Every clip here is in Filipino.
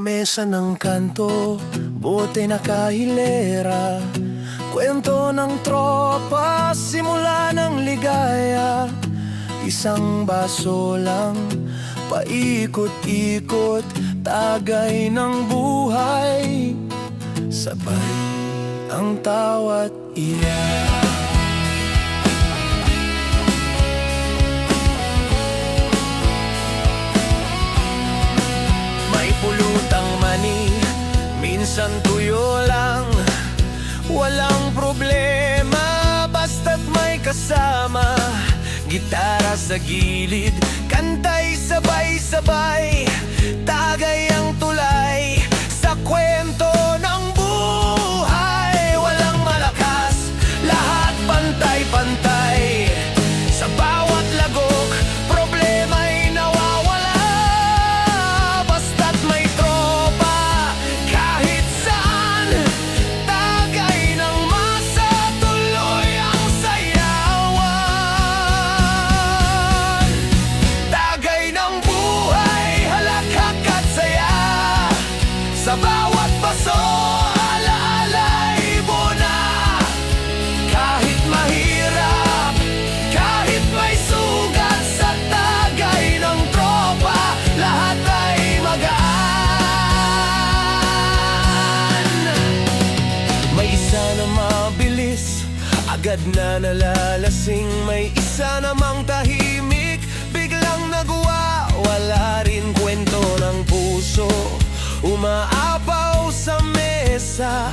Mesa ng kanto, bote na kahilera, kwento ng tropa, simula ng ligaya. Isang baso lang, paikot-ikot, tagay ng buhay, sabay ang tawat iyak. Pulutang mani, minsan tuyo lang. Walang problema, basta't may kasama. Gitara sa gilid, kantay sabay-sabay. Tagay ang tulay sa kwento ng buhay. Walang malakas, lahat pantay-pantay. Sa bawat lagok, problema'y nawawala. Basta't may tropa, kahit saan. Tagay ng masa, tuloy ang sayawan. Tagay ng buhay, halakhak at saya. Sa bawat paso, ala-ala'y bona. Kahit mahirap, kahit may sugat, sa tagay ng tropa, lahat ay magaan. May isa na mabilis, agad na nalalasing. May isa namang tahimik, biglang nagwawala rin. Kwento ng puso, umaapaw sa mesa.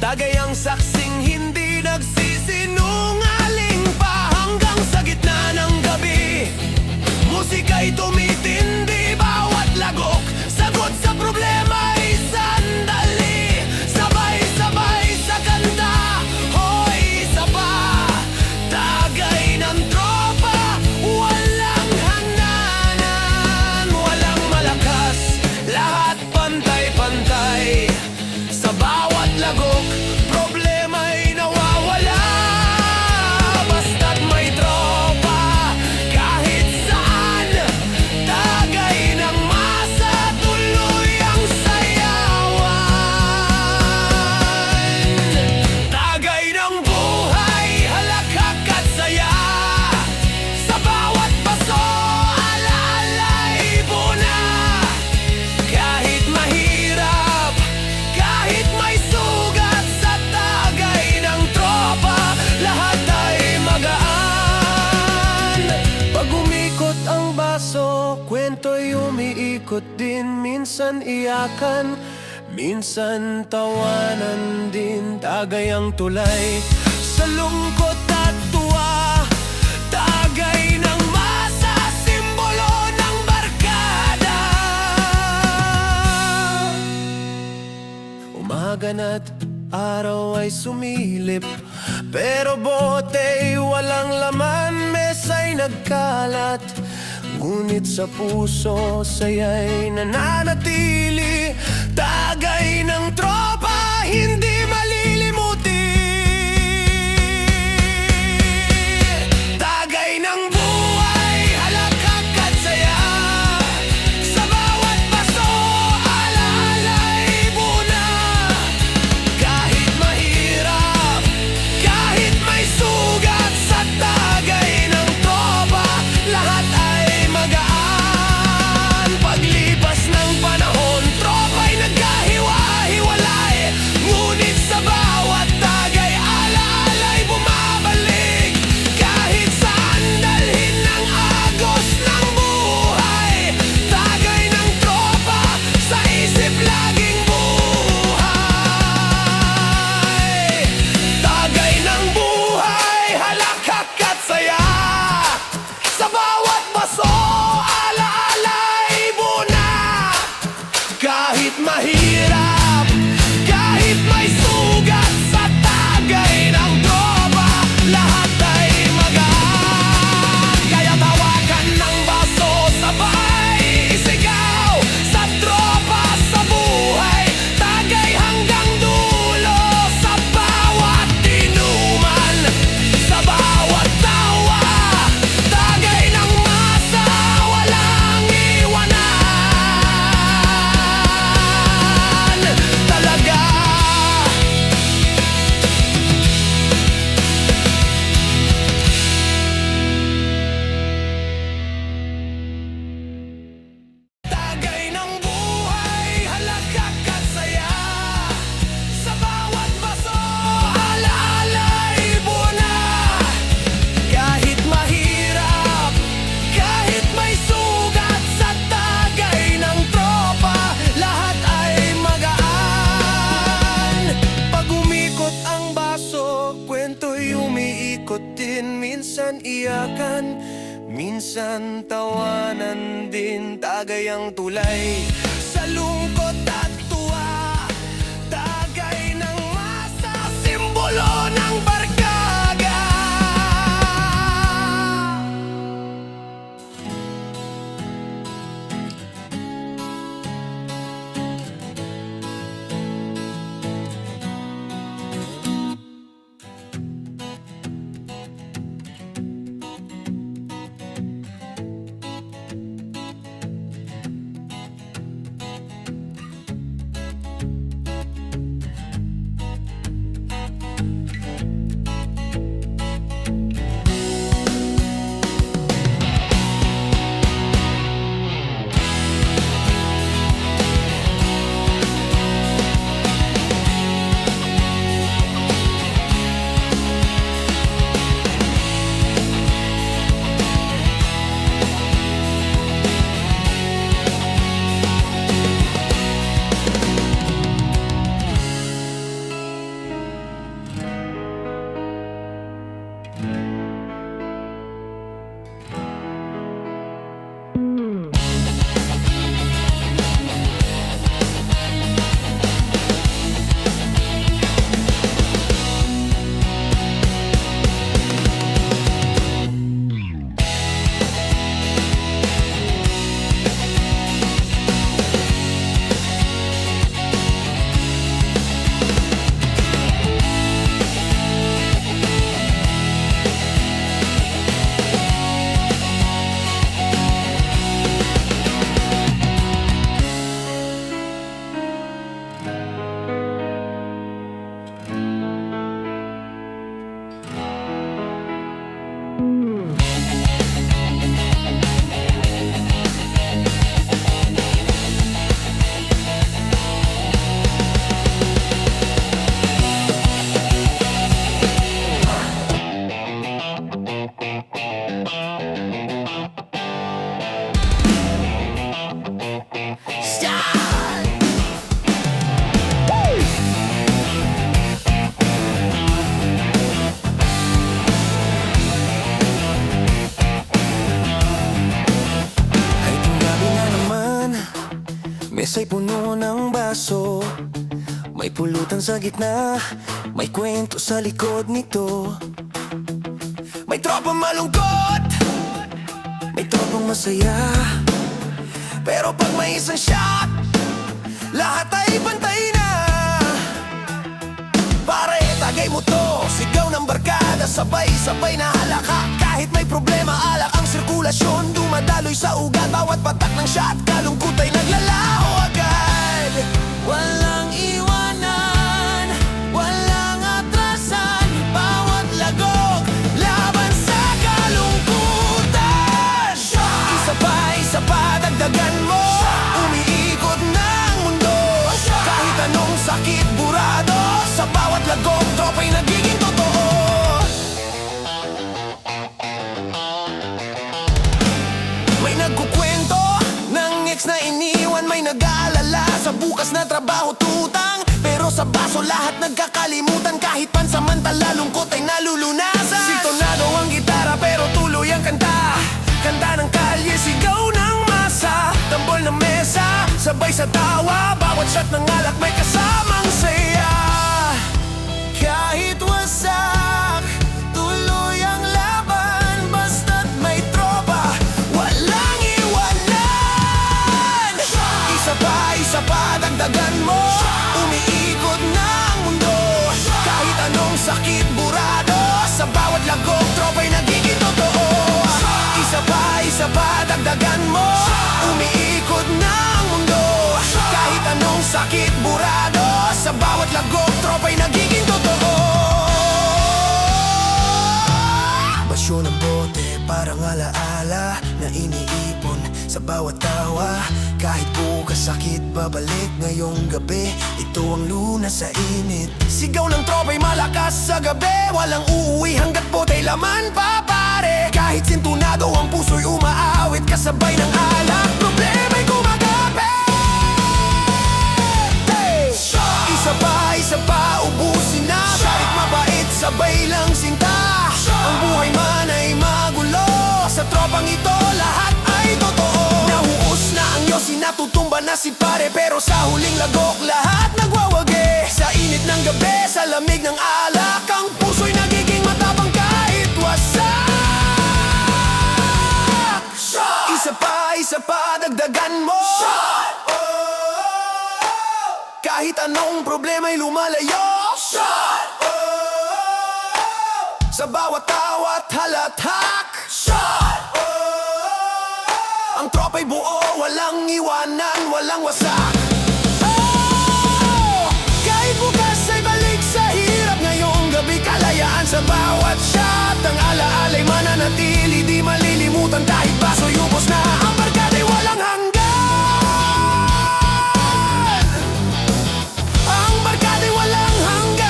Tagay ang saksing hindi nagsisinungaling pa. Hanggang sa gitna ng gabi, musika'y tumitindi. Bawat lagok, sagot sa problema ay sandali. Sabay-sabay sa kanta, hoy isa pa. Tagay ng tropa, walang hangganan. Walang malakas, lahat pantay-pantay. Sa bawat lagok, problema'y nawawala. Basta't may tropa, kahit saan. Tagay ng masa, tuloy ang sayawan. Tagay ng buhay, halakhak at saya. Sa bawat paso, ala-ala'y bona. Kahit mahirap, kahit may sugat, sa tagay ng tropa, lahat ay magaan. Pag umikot ang baso, kwento'y umiikot din. Minsan iyakan, minsan tawanan din. Tagay ang tulay sa lungkot at tuwa. Tagay ng masa, simbolo ng barkada. Umaga na't araw ay sumilip, pero bote'y walang laman. Mesa'y nagkalat, ngunit sa puso saya'y nananatili. Tagay ng tropa, hindi malilimuti. Tagay ng buhay, halakhak at saya. Sa bawat paso, ala-ala'y bona. Kahit mahirap, kahit may sugat, sa tagay ng tropa, lahat ay magaan. Paglipas ng panahon, tropa'y nagkahiwa-hiwalay. Ngunit ikot din, minsan iyakan, minsan tawanan din, tagay ang tulay sa lungkot at tuwa, tagay ng masa, simbolo ng barkada. Mesa'y puno ng baso, may pulutan sa gitna, may kwento sa likod nito. May tropang malungkot, may tropang masaya, pero pag may isang shot, lahat ay pantay na. Pare, tagay mo to, sigaw ng barkada, sabay-sabay na halaka. Kahit may problema, alak ang sirkulasyon, dumadaloy sa ugat, bawat patak ng shot, kalungkot ay naglalaho agad. Walang iwanan, walang atrasan, bawat lagok, laban sa kalungkutan. Isa pa, dagdagan mo, umiikot ng mundo. Kahit anong sakit, burado, sa bawat lagok, tropa'y nagiging totoo. May nagkukwento ng ex na iniwan, may nag-aalala sa bukas na trabaho, tutang. Pero sa baso lahat nagkakalimutan, kahit pansamantala lungkot ay nalulunasan. Sintonado ang gitara pero tuloy ang kanta, kanta ng kalye, sigaw ng masa, tambol ng mesa, sabay sa tawa, bawat shot ng alak may kasamang saya. Kahit wasak, tuloy ang laban, basta't may tropa, walang iwanan. Isa pa, dagdagan mo, umiikot ng mundo. Kahit anong sakit, burado, sa bawat lagok, tropa'y nagiging totoo. Isa pa, dagdagan mo, umiikot ng mundo. Kahit anong sakit, burado, sa bawat lagok, tropa'y nagiging totoo. Basyo ng bote, parang alaala na iniipon sa bawat tawa. Kahit bukas sakit, babalik ngayong gabi, ito ang lunas sa init. Sigaw ng tropa'y malakas sa gabi, walang uuwi hanggat bote'y laman pa, pare. Kahit sintunado ang puso'y umaawit, kasabay ng alak, problema'y gumagapit. Hey! Isa pa, ubusin na, kahit mabait, sabay lang sinta. na si pare pero sa huling lagok lahat nagwawagi. Sa init ng gabi, sa lamig ng alak, ang puso'y nagiging matapang kahit wasak. Isa pa, dagdagan mo. Kahit anong problema'y lumalayo. Sa bawat tawat halathak. Ang tropa'y buo, walang iwanan, walang wasak. Kahit bukas ay balik sa hirap, ngayong gabi kalayaan sa bawat shot. Ang alaala'y mananatili, di malilimutan kahit baso'y ubos na. Ang barkada'y walang hanggan. Ang barkada'y walang hanggan.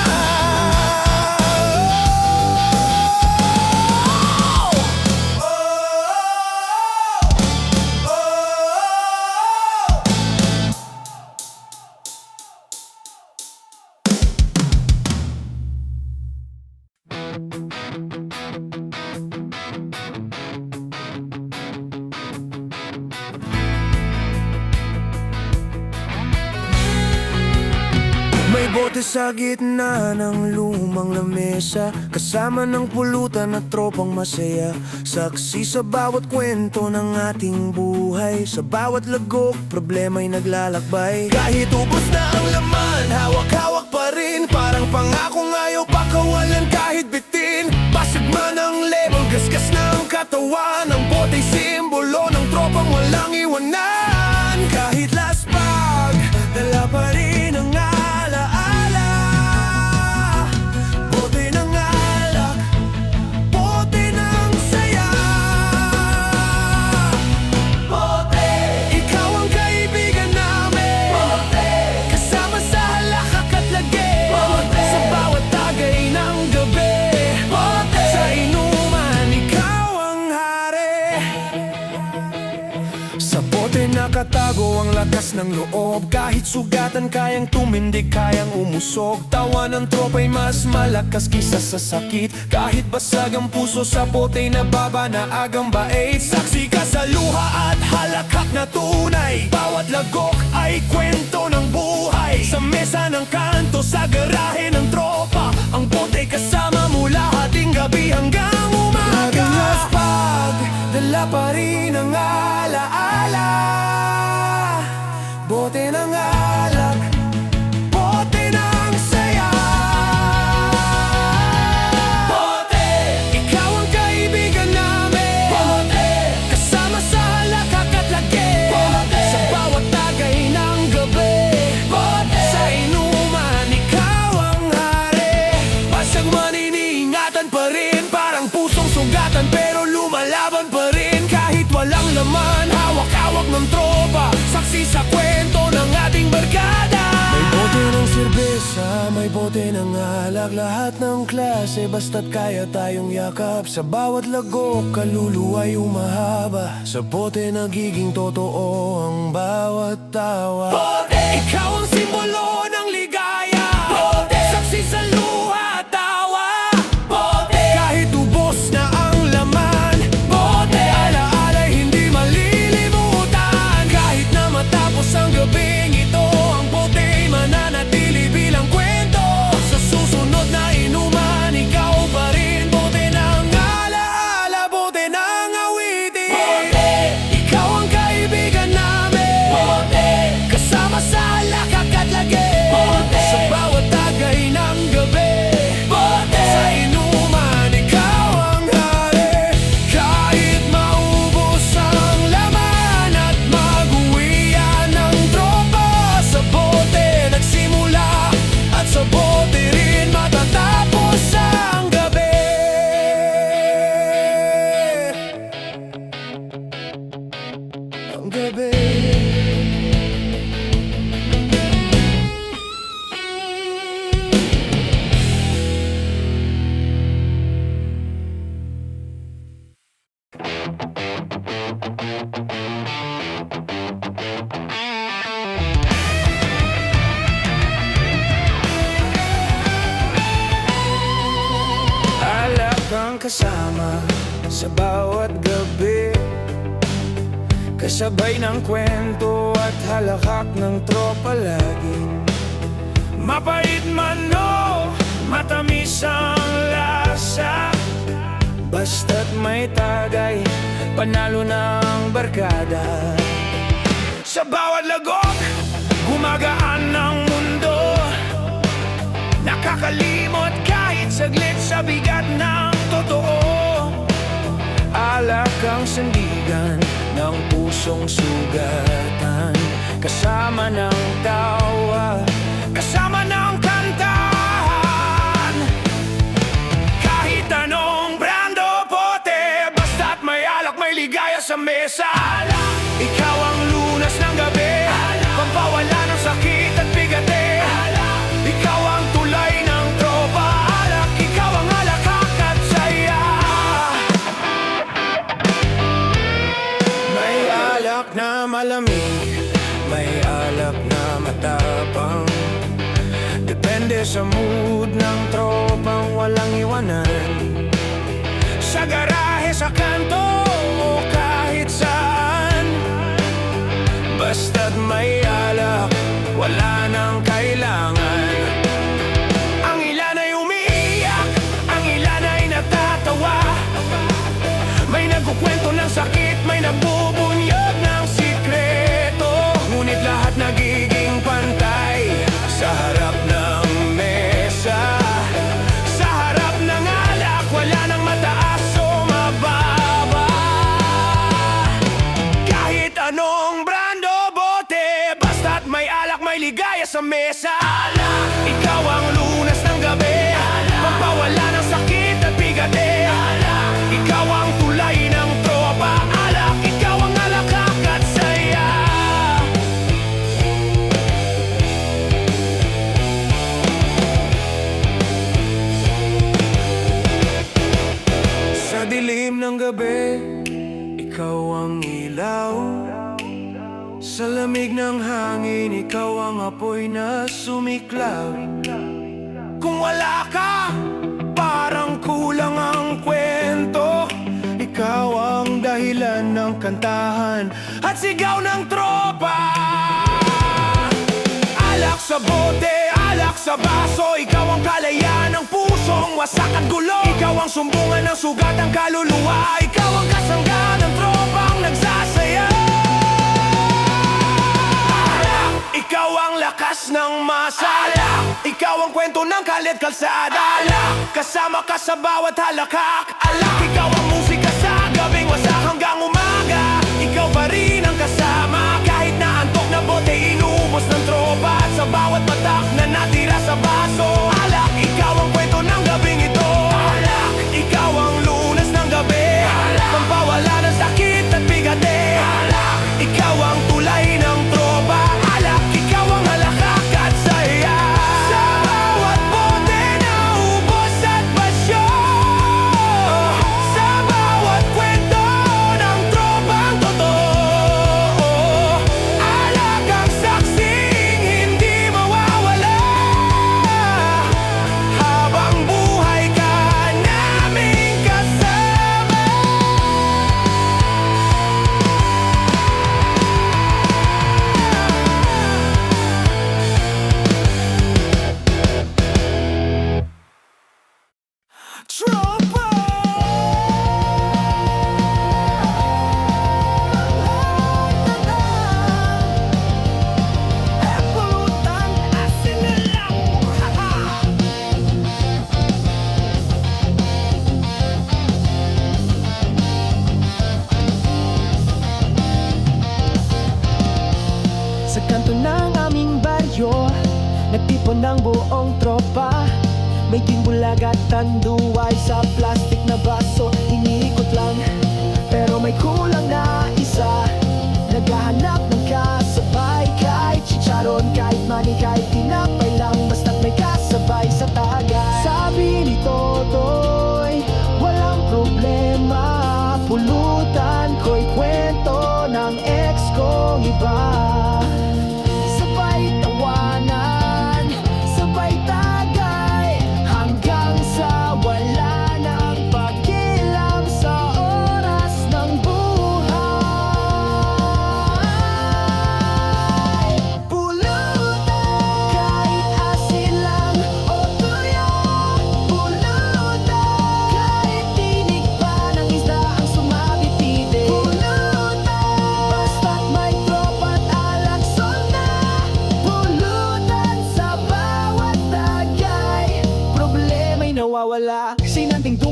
May bote sa gitna ng lumang lamesa, kasama ng pulutan at tropang masaya. Saksi sa bawat kwento ng ating buhay, sa bawat lagok, problema'y naglalakbay. Kahit ubos na ang laman, hawak-hawak pa rin. Parang pangakong ayaw pakawalan kahit bitin. Basag man ang label, gasgas na ang katawan. Ang bote'y simbolo ng tropang walang iwanan. Kahit laspag, dala pa rin ang nakatago ang lakas ng loob. Kahit sugatan kayang tumindig, kayang umusog. Tawa ng tropa'y mas malakas kisa sa sakit. Kahit basag ang puso, sa bote'y nababa na agang bait. Saksi ka sa luha at halakhak na tunay. Bawat lagok ay kwento ng buhay. Sa mesa ng kanto, sa garahe ng tropa, ang bote'y kasama mula hating gabi hanggang umaga. Laging laspag, dala pa rin ang alaala. Bote ng alak, bote ng saya. Bote, ikaw ang kaibigan namin. Bote, kasama sa halakhak at lagi. Bote, sa bawat tagay ng gabi. Bote, sa inuman, ikaw ang hari. Basag man iniingatan pa rin, parang pusong sugatan pero lumalaban pa rin. Kahit walang laman, hawak-hawak ng tropa, saksi sa kwento ng ating barkada. May bote ng serbesa, may bote ng alak. Lahat ng klase, basta't kaya tayong yakap. Sa bawat lagok, kaluluwa'y umahaba. Sa bote nagiging totoo ang bawat tawa. Bote! Ikaw ang simbolo ng ligaya. Bote! Saksi sa luha at tawa. Bote! Kahit ubos na ang laman, bote! Alaala'y hindi malilimutan. Kahit na matapos ang gabing ito, ang bote'y mananatili bilang kwento. Sa susunod na inuman, ikaw pa rin. Bote ng alaala, bote ng awitin. Bote, ikaw ang kaibigan namin. Bote, kasama sa halakhak at lagi. Bote, sa bawat tagay ng gabi. Bote, sa inuman, ikaw ang hari. Kahit maubos ang laman at mag-uwian ng tropa, sa bote nagsimula at sa bote rin matatapos ang gabi. Ang gabi. Alak ang kasama sa bawat gabi. Kasabay ng kwento at halakak ng tropa laging mapait man o matamis ang lasa, basta't may tagay, panalo ng barkada. Sa bawat lagok, gumagaan ng mundo, nakakalimot kahit saglit sa bigat ng totoo. Alak ang sandigan ng pusong sugatan, kasama ng tawa, kasama ng kantahan. Kahit anong brando pote, basta't may alak, may ligaya sa mesa. Ikaw ang lunas ng gabi, pampawala ng sakit at bigate. Ikaw ang tulay ng tropa, alak, ikaw ang alakak at saya. May alak na malamig, may alak na matapang, depende sa mood ng tropang walang iwanan. Sa garahe, sa kanto, o kahit saan, basta't may alak, wala nang kailangan. Ang ilan ay umiiyak, ang ilan ay natatawa, may nagkukwento ng sakit, may nagbubunyag ng sikreto. Ngunit lahat nagiging pantay sa harap ng mesa. Sa harap ng alak, wala nang mataas o mababa. Kahit anong brando bote, basta't may alak, may ligaya sa mesa. Ikaw ang lunas ng gabi, pampawala ng sakit at bigate. Ikaw ang tulay ng tropa, alak, ikaw ang alakak at saya. Sa dilim ng gabi, ikaw ang ilaw. Sa lamig ng hangin, ikaw ang apoy na sumiklaw. Kung wala ka, parang kulang ang kwento. Ikaw ang dahilan ng kantahan at sigaw ng tropa. Alak sa bote, alak sa baso, ikaw ang kalayaan ng pusong wasak at gulo. Ikaw ang sumbungan ng sugat ng kaluluwa, ikaw ang kasangga ng tropang nagsasaya. Alak, ikaw ang lakas ng masala, ikaw ang kwento ng kalit kalsada. Alak, kasama ka sa bawat halakak. Alak, ikaw ang musika sa gabing wasak hanggang umaga. Ikaw pa rin ang kasama, kahit na antok na bote inubos ng tropa. At sa bawat patak na natira sa baso, alak, ikaw ang kwento ng gabing ito. Alak, ikaw ang lunas ng gabi, pampawala ng sakit at bigate. Alak, ikaw ang tulay ng tropa, alak, ikaw ang alakak at saya. Sa bawat bote na ubos at basyo, sa bawat kwento ng tropang totoo, alak ang saksing hindi mawawala. Habang buhay ka naming kasama. Tropa! Pulutan, asin na lang. Sa kanto ng aming baryo, nagtipon ng buong tropa. May timbulagat tanduay sa plastic na baso. Iniikot lang, pero may kulang na isa. Naghahanap ng kasabay, kahit chicharon, kahit mani, kahit tinapay lang, basta't may kasabay sa tagay. Sabi ni Totoy, walang problema, pulutan ko'y kwento ng ex kong iba. Sabay tawanan, sabay tagay, hanggang sa wala na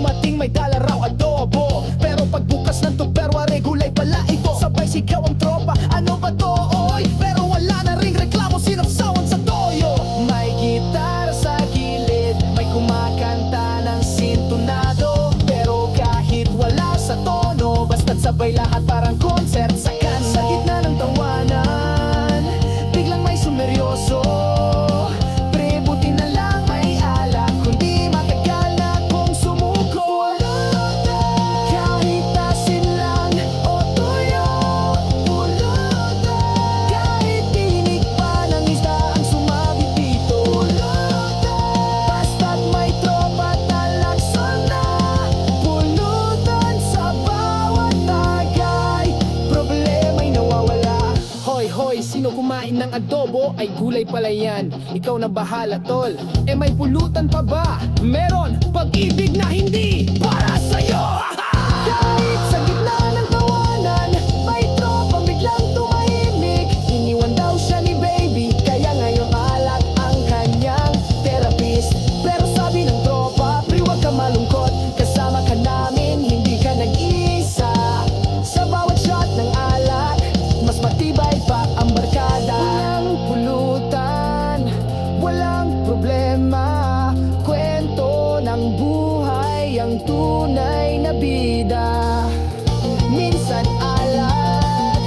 dumating may dala raw adobo. Pero pagbukas ng tupperware gulay pala ito. Sabay sigaw ang tropa, ano ba to oy? Pero wala na ring reklamo, sinapsawan sa toyo. May gitar sa gilid, may kumakanta ng sintonado. Pero kahit wala sa tono, basta't sabay lahat parang concert sa kanto. Sa gitna ng tawanan, biglang may sumeryoso. Pre, buti na lang may alak, kundi matagal na kong sumuko. Kahit asin lang o tuyo, kahit tinig pa ng isda ang sumabit dito. Basta't may tropa talagsol na, pulutan sa bawat tagay, problema'y nawawala. Hoy, hoy, sino kumain ng adobo ay gulay pala yan. Ikaw na bahala tol, may pulutan pa ba? Meron, pag-ibig na hindi para sa'yo. Kahit sa gitna ng tawanan, may tropa biglang tumahimik. Iniwan daw siya ni baby, kaya ngayon alak ang kanyang therapist. Pero sabi ng tropa, pre, huwag ka malungkot, kasama ka namin, hindi ka nag-iisa. Sa bawat shot ng alak, mas matibay pa ang barkada. Walang pulutan, walang problema, kwento ng buhay ang tunay na bida. Minsan alat,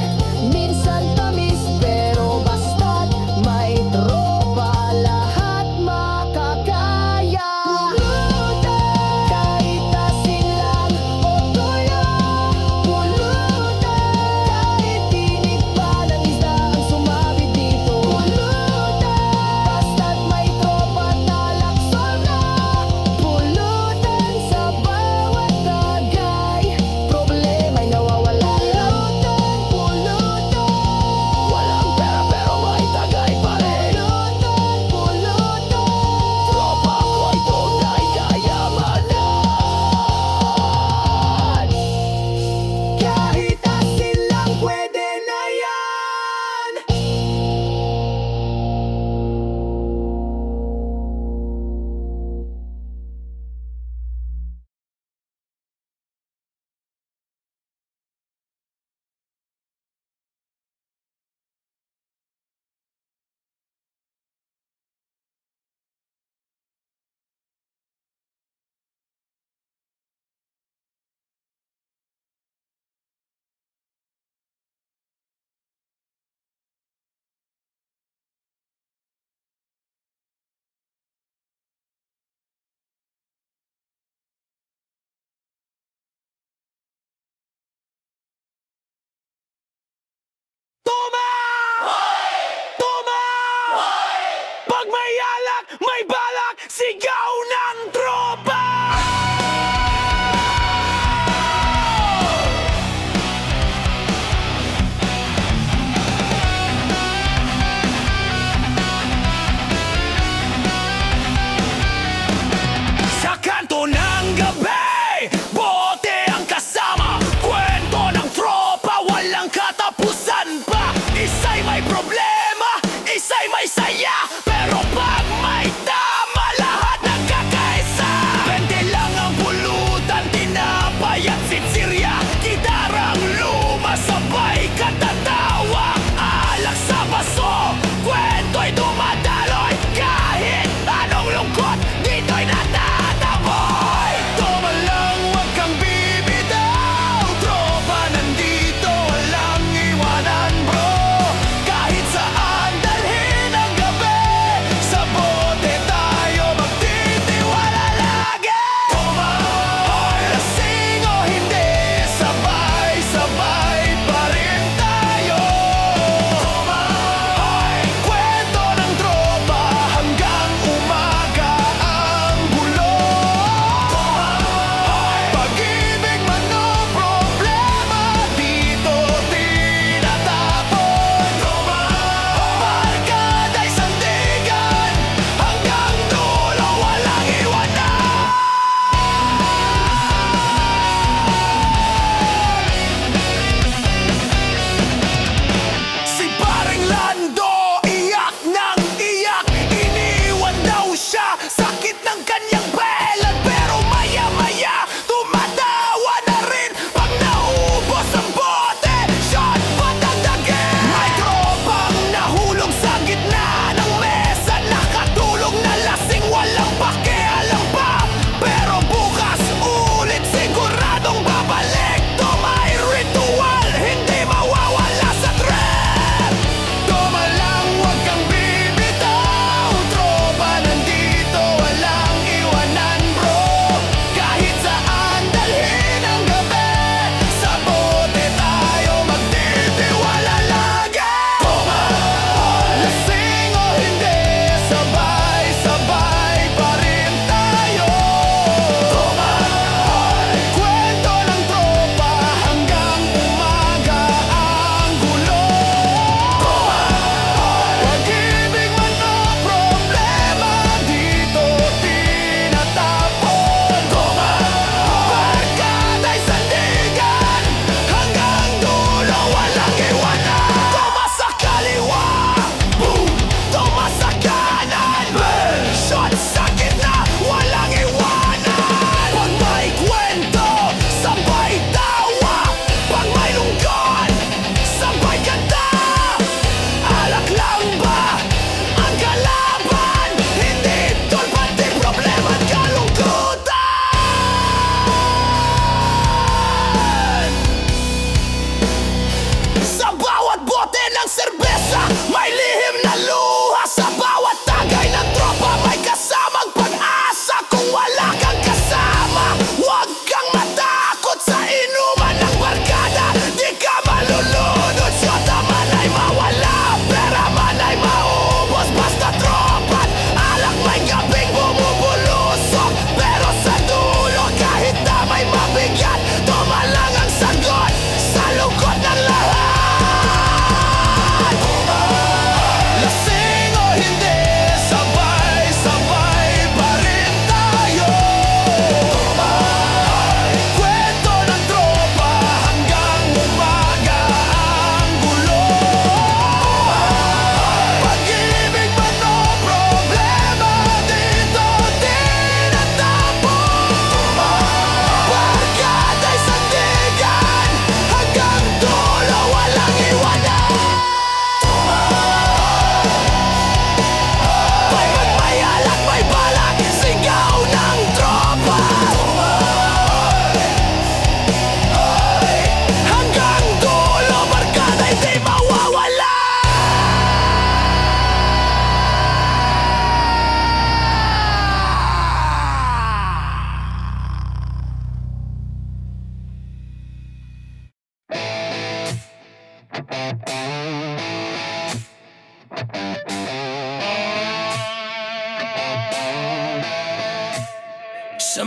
minsan tamis, pero basta't may tropa, lahat makakaya. Kahit asin lang o toyo, kahit tinig pa ng isda ang sumabit dito. Basta't may tropa talagsol na, pulutan sa bawat tagay, problema'y nawawala. Walang pera pero may tagay pa rin. Tropa ko ay tunay kayamanan. Kahit asin lang pwede na yan. Tuma! Tuma! Pag may alak, may balak, sigaw ng tropa! Sa kanto ng gabi, bote ang kasama, kwento ng tropa, walang katapusan pa. Isa'y may problema, isa'y may saya, pero pag may tama, lahat nag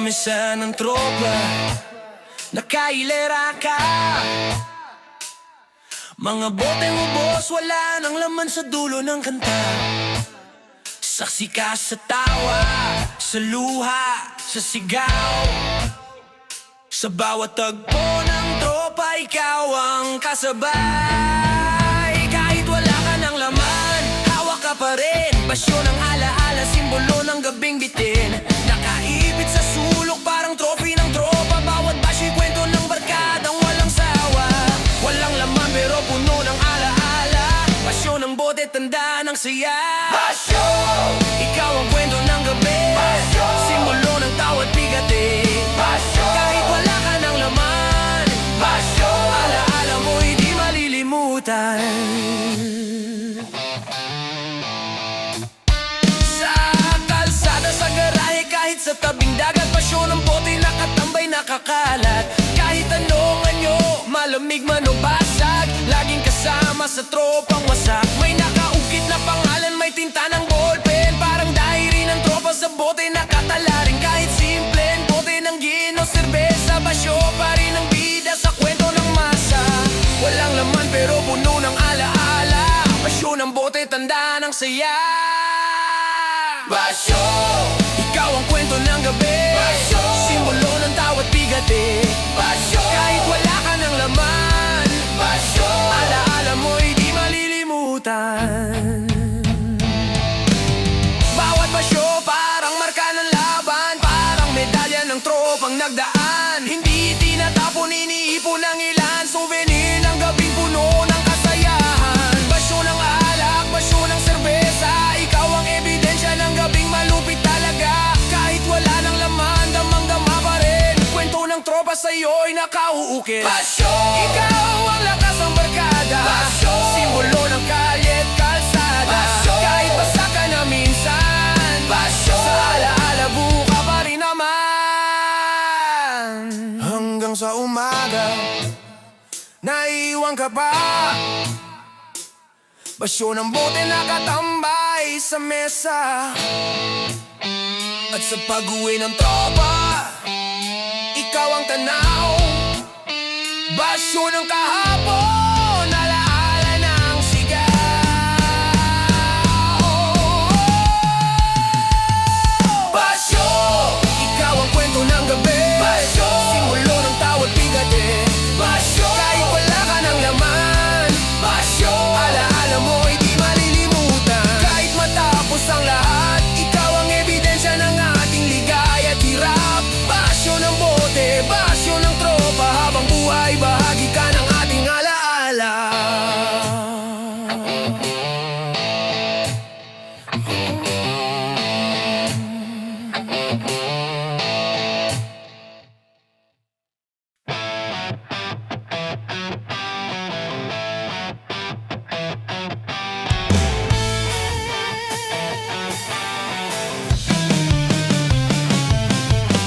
mesa ng tropa, nakailera ka. Mga boteng ubos, wala nang laman sa dulo ng kanta. Saksi ka sa tawa, sa luha, sa sigaw. Sa bawat tagpo ng tropa, ikaw ang kasabay. Kahit wala ka ng laman, hawak ka pa rin. Pasyon ang alaala, simbolo ng gabing bitin. Nakaibit sa sulok, parang trophy ng tropa. Bawat basyo'y kwento ng barkadang walang sawa. Walang laman pero puno ng alaala. Pasyon ng bote, tanda ng saya. Pasyon! Ikaw ang kwento ng gabi. Pasyon! Simbolo ng tawat bigati. Pasyon! Kahit wala ka ng laman. Pasyon! Alaala mo hindi malilimutan. Sa kalsada, sa garahe, kahit sa tabing dagat. Pasyon ng bote, nakatambay, nakakalat. Kahit anong anyo, malamig man o basag, laging kasama sa tropang wasak. May nakaukit na pangalan, may tinta ng ballpen. Parang diary ng tropa sa bote, nakatala rin. Kahit simpleng bote ng gin o serbesa, basyo pa rin ang bida sa kwento ng masa. Walang laman pero puno ng alaala. Basyo ng bote, tanda ng saya. Basyo! Ikaw ang kwento ng gabi. Basyo! Simbolo ng tawat bigati. Basyo! Kahit wala ka ng laman. Basyo! Alaala mo'y di malilimutan. Bawat basyo parang marka ng laban, parang medalya ng tropang nagdaan. Hindi tinatapon, iniipon ng ilan, souvenir ng gabing puno ng kasayahan. Basyo ng alak, basyo ng serbesa, ikaw ang ebidensya ng gabing malupit talaga. Kahit wala ng laman, damang-dama pa rin. Kwento ng tropa sa'yo'y nakauukit. Basyo! Ikaw ang lakas ng barkada. Basyo! Simbolo ng kalye at kalsada. Basyo! Kahit basa ka na minsan. Basyo! Sa alaala buka pa rin naman. Hanggang sa umaga, naiwan ka pa. Basyo ng bote, nakatambay sa mesa. At sa pag-uwi ng tropa, ikaw ang tanaw. Basyo ng kahapon, alaala ng sigaw. Basyo! Ikaw ang kwento ng gabi. Basyo! Simbolo ng tawat bigati. Basyo! Kahit wala ka ng laman. Basyo! Alaala mo'y di malilimutan. Kahit matapos ang lahat, ikaw ang ebidensya ng ating ligaya at hirap. Basyo ng bote, basyo ng tropa, habang buhay bahagi ka ng ating alaala.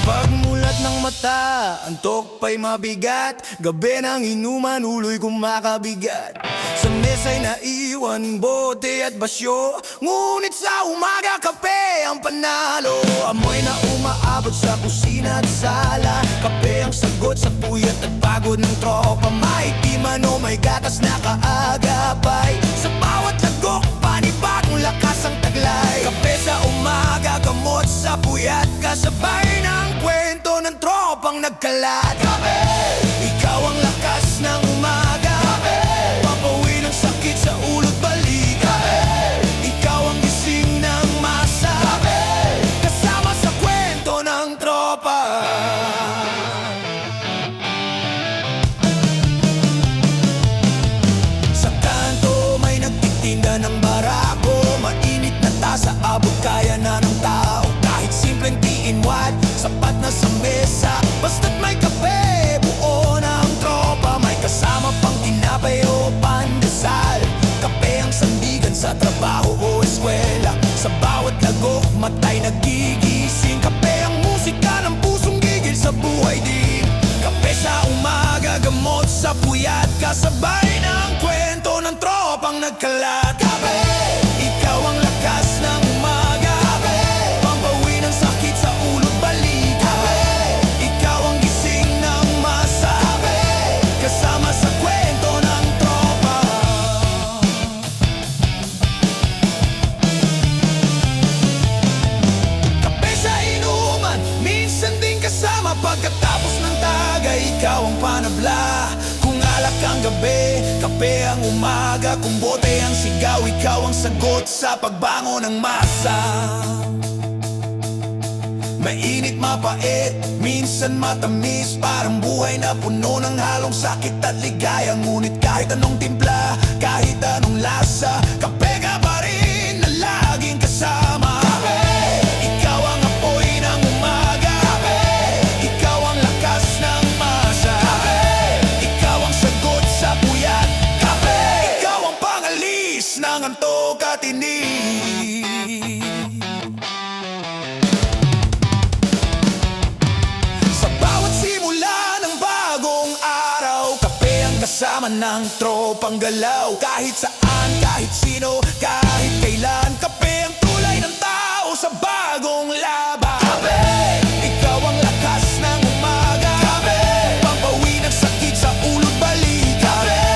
Pagmulat ng mata, antok pa'y mabigat. Gabi ng inuman, ulo'y kumakabigat. Sa mesa'y naiwan, bote at basyo. Ngunit sa umaga, kape ang panalo. Amoy na umaabot sa kusina at sala. Kape ang sagot sa puyat at pagod ng tropa. May timan o may gatas na kaagapay. Sa bawat lagok, panibagong lakas ang taglay. Kape sa umaga, gamot sa puyat. Kasabay ng kwento ng tropang nagkalat. Kape! Ikaw ang lakas ng umaga. Kape! Papawi ng sakit sa ulo't balik. Kape! Ikaw ang gising ng masa. Kape! Kasama sa kwento ng tropa. Sa kanto may nagtitinda ng barako. Mainit na tasa, abot kaya na ng tao. Kahit simpleng tiin-wat, sapat na sa mesa. Basta't may kape, buo na ang tropa. May kasama pang tinapay o pandesal. Kape ang sandigan sa trabaho o eskwela. Sa bawat lagok, matay nagigising. Kape ang musika ng pusong gigil sa buhay din. Kape sa umaga, gamot sa puyat. Kasabay ng kwento ng tropang nagkalat. Kape! Ikaw ang lakas ng umaga. Kape! Pampawi ng sakit sa ulo't balik. Kape! ikaw ang panabla. Kung alak ang gabi, kape ang umaga. Kung bote ang sigaw, ikaw ang sagot sa pagbangon ng masa. Mainit, mapait, minsan matamis. Parang buhay na puno ng halong sakit at ligaya. Ngunit kahit anong timpla, kahit anong lasa, kape ka pa rin na laging kasama. Kape, ikaw ang apoy ng umaga. Kape, ikaw ang lakas ng masa. Kape, ikaw ang sagot sa puyat. Kape, ikaw ang pangalis ng antok at inis. Kasama ng tropang galaw. Kahit saan, kahit sino, kahit kailan. Kape ang tulay ng tao sa bagong laban. Kape, ikaw ang lakas ng umaga. Kape, pampawi ng sakit sa ulo't balik. Kape,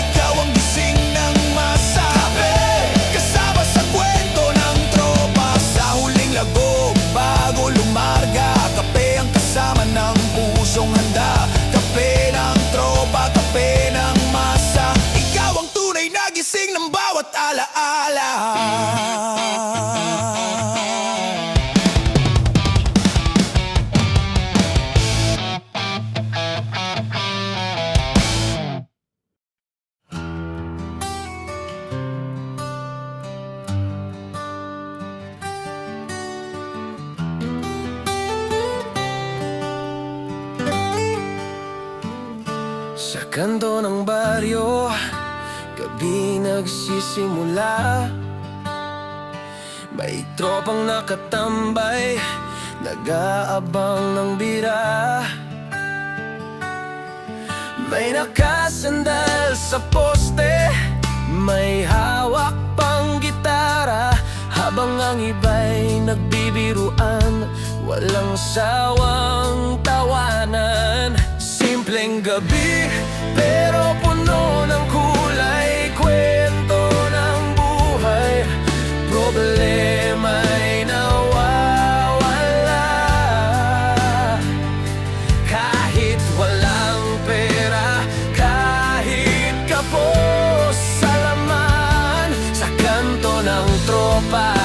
ikaw ang gising ng masa. Kape, kasama sa kwento ng tropa. Sa huling lagom, bago lumarga. Kape ang kasama ng pusong handa. Kape ng tropa, kape ng masa. Ikaw ang tunay na gising ng bawat alaala. Sa kanto ng baryo, gabi nagsisimula. May tropang nakatambay, nag-aabang ng bira. May nakasandal sa poste, may hawak pang gitara. Habang ang iba'y nagbibiruan, walang sawang tawanan. Simpleng gabi, pero puno ng kulay. Kwento ng buhay, problema'y nawawala. Kahit walang pera, kahit kapos sa laman. Sa kanto ng tropa,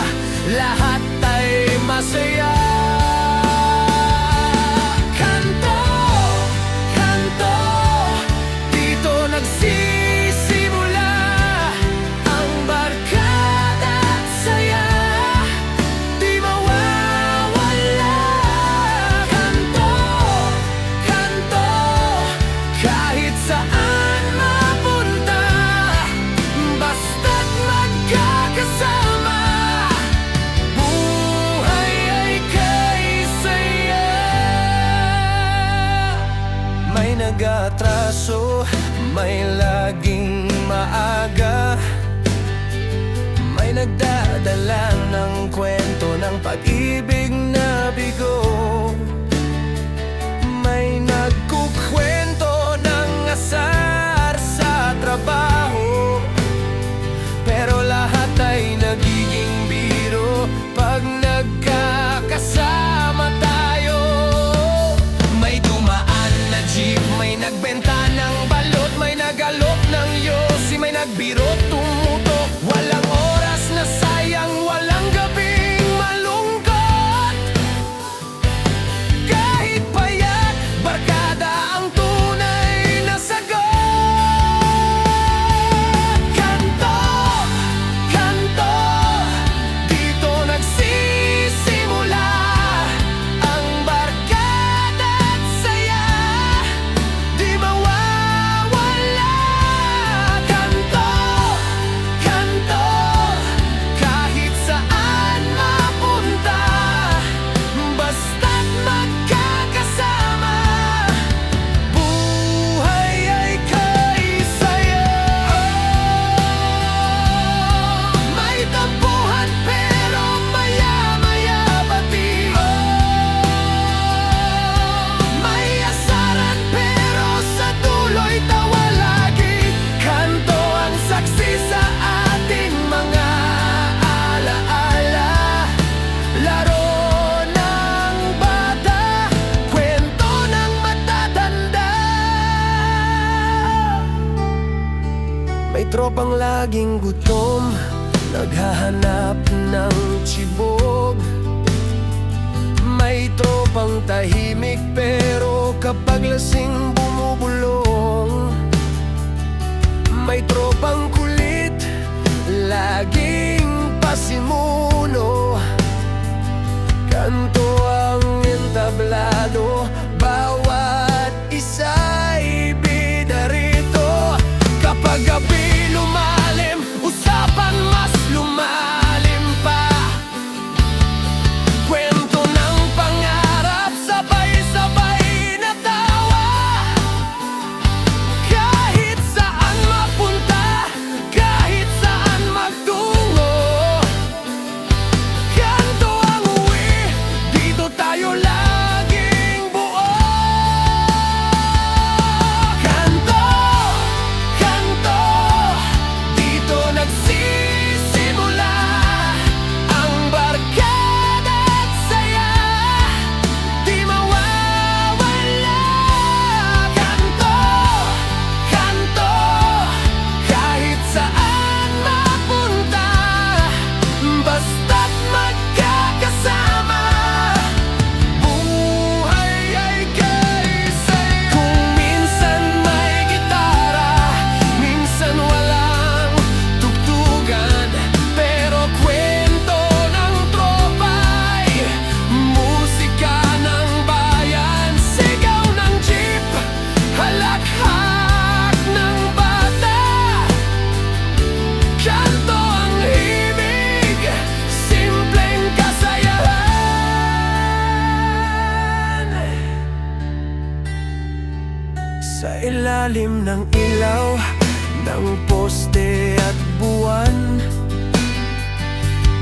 lahat ay masaya. Nag-atraso, may laging maaga. May nagdadala ng kwento ng pag-ibig na bigo. May nagkukwento ng asar sa trabaho. Pero lahat ay nagiging biro pag nagkakasama tayo. May dumaan na jeep, may nagbenta ng balot, may nagalok ng yosi, may nagbiro tumutok. Walang oras na sayang, walang gabing malungkot. Kahit payat, barkada ang tunay na sagot. Kanto, kanto, dito nagsisimula ang barkada at saya. Di mawala tropang laging gutom, naghahanap ng tsibog. May tropang tahimik pero kapag lasing bumubulong. May tropang kulit, laging pasimuno. Kanto ang entablado, bawat isa'y bida rito. Kapag gabi lumalim, usapan mas lumalim pa. Kwento ng pangarap, sabay-sabay na tawa. Kahit saan mapunta, kahit saan magtungo, kanto ang uwi, dito tayo laging buo. Kanto, kanto, dito nagsisimula ang barkada at saya, di mawawala. Kanto, kanto, kahit saan mapunta, basta't magkakasama, buhay ay kaisay. Kung minsan may gitara, minsan walang tugtugan, pero kwento ng tropa'y musika ng bayan. Sigaw ng jeep, halakhak ng bata, kanto ang himig, simpleng kasayahan. Sa ilalim ng ilaw, ng poste at buwan,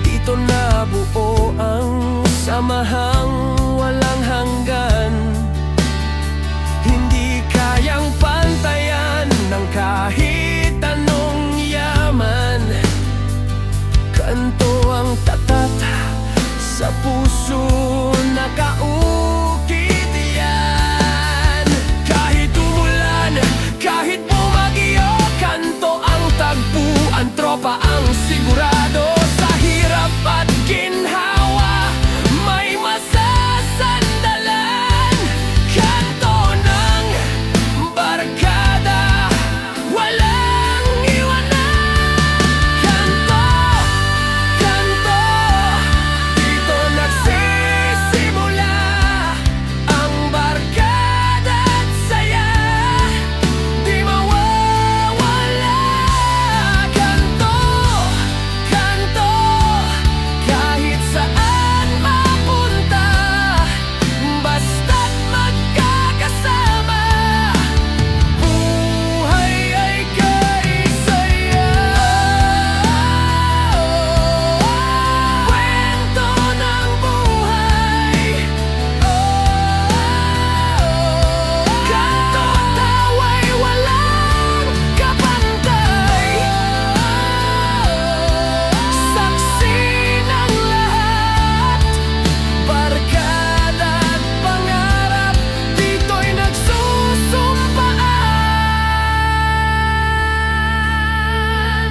dito nabuo ang samahang walang hanggan. Hindi kayang pantayan ng kahit anong yaman. Kanto ang tatat sa puso, nakaukit yan. Kahit umulan, kahit bumagyo, kanto ang tagpuan, tropa ang sigurado. Sa hirap at ginhawa, may masasandalan. Kanto ng barkada, walang iwanan. Kanto, kanto, dito nagsisimula ang barkada at saya, di mawawala. Kanto, kanto, kahit saan mapunta, basta't magkakasama, buhay ay kaisaya. Kwento ng buhay, kanto at tawa'y walang kapantay. Saksi ng lahat, barkada at pangarap, dito'y nagsusumpaan.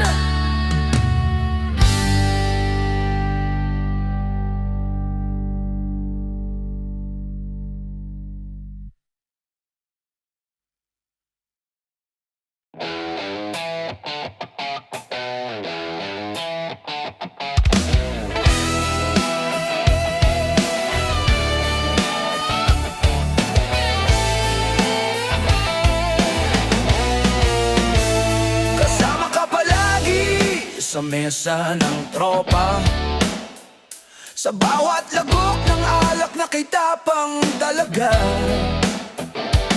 Kasama ka palagi sa mesa ng tropa, sa bawat lagok ng alak na kay tapang dalaga.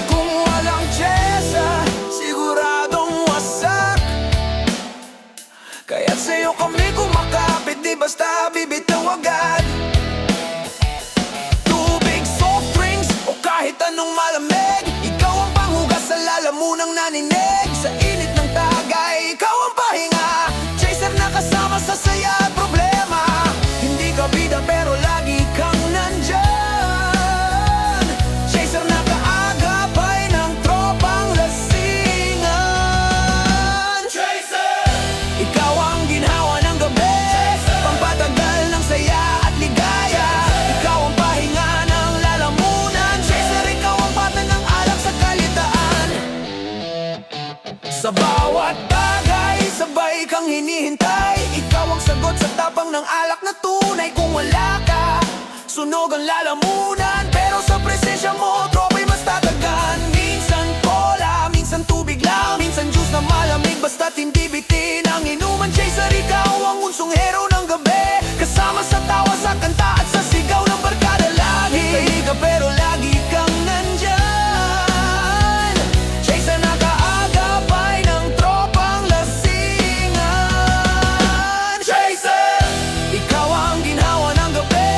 Kung walang tiyesa, siguradong wasak. Kaya't sa'yo kami kumakapit, di basta bibitaw agad. Tubig, soft drinks, o kahit anong malamig, ikaw ang panghugas sa lalamunang naninig. Sa init ng tagay, ikaw ang pahinga, chaser na kasama sa saya at problema. Hindi ka bida pero lagi kang nandyan, chaser na kaagapay ng tropang lasingan. Chaser! bawat bagay, sabay kang hinihintay. Ikaw ang sagot sa tapang ng alak na tunay. Kung wala ka, sunog ang lalamunan. Pero sa presensya mo, tropa'y mas tatagan. Minsan cola, minsan tubig lang, minsan juice na malamig, basta't hindi bitin ang inuman. Chaser, ikaw ang unsong hero ng gabi, kasama sa tawa, sa kanta at sa sigaw ng barkada lagi. Hindi ka pero lagi kang nandyan. Chaser, nakaagapay ng tropang lasingan. Chaser, ikaw ang ginhawa ng gabi,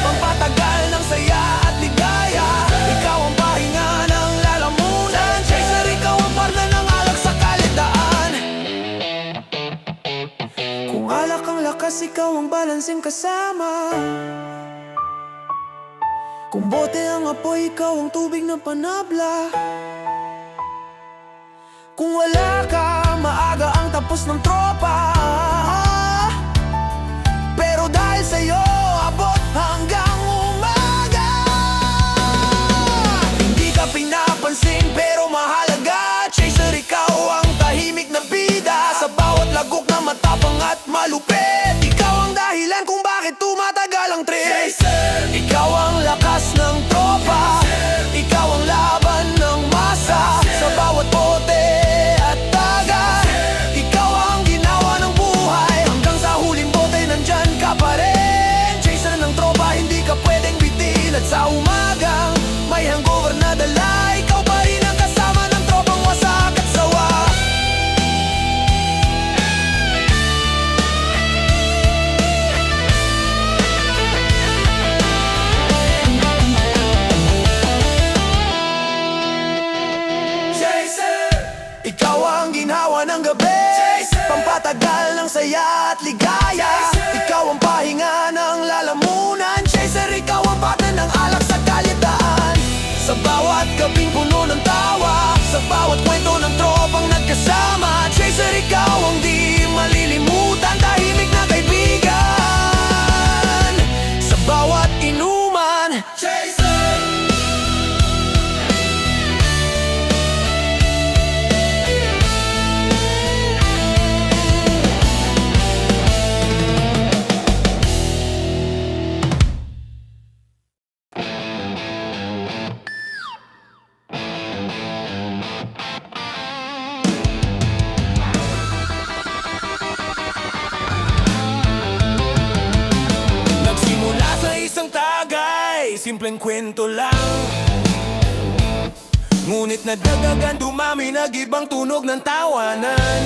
pampatagal ng saya at ligaya. Ikaw ang pahinga ng lalamunan. Chaser, ikaw ang partner ng alak sa kalitaan. Kung alak ang lakas, ikaw ang balanseng kasama. Kung bote ang apoy, ikaw ang tubig na panabla. Kung wala ka, maaga ang tapos ng tropa. Pero dahil sa'yo, abot hanggang umaga. Hindi ka pinapansin pero mahalaga. Chaser, ikaw ang tahimik na bida, sa bawat lagok na matapang at malupit. Ikaw ang dahilan kung bakit tumatagal ang trip. Chaser, ikaw ang lakas ng tropa. Ikaw ang laban ng masa, sa bawat bote at taga. Ikaw ang ginawa ng buhay, hanggang sa huling bote nandyan ka pa rin. Chaser ng tropa, hindi ka pwedeng bitin. At sa umagang may hangover na dala, ikaw pa rin ang kasama ng tropang wasak at sawa. Chaser, ikaw ang ginhawa ng gabi, pampatagal ng saya at ligaya. Ikaw ang pahinga ng lalamunan. Chaser, ikaw ang partner ng alak sa kalitaan. Sa bawat gabing puno ng tawa, sa bawat kwento ng tropang nagkasama. Chaser, ikaw ang di malilimutan, tahimik na kaibigan sa bawat inuman. Chaser, nagsimula sa isang tagay, simpleng kwento lang. Ngunit nadagdagan, dumami, nag-ibang tunog ng tawanan.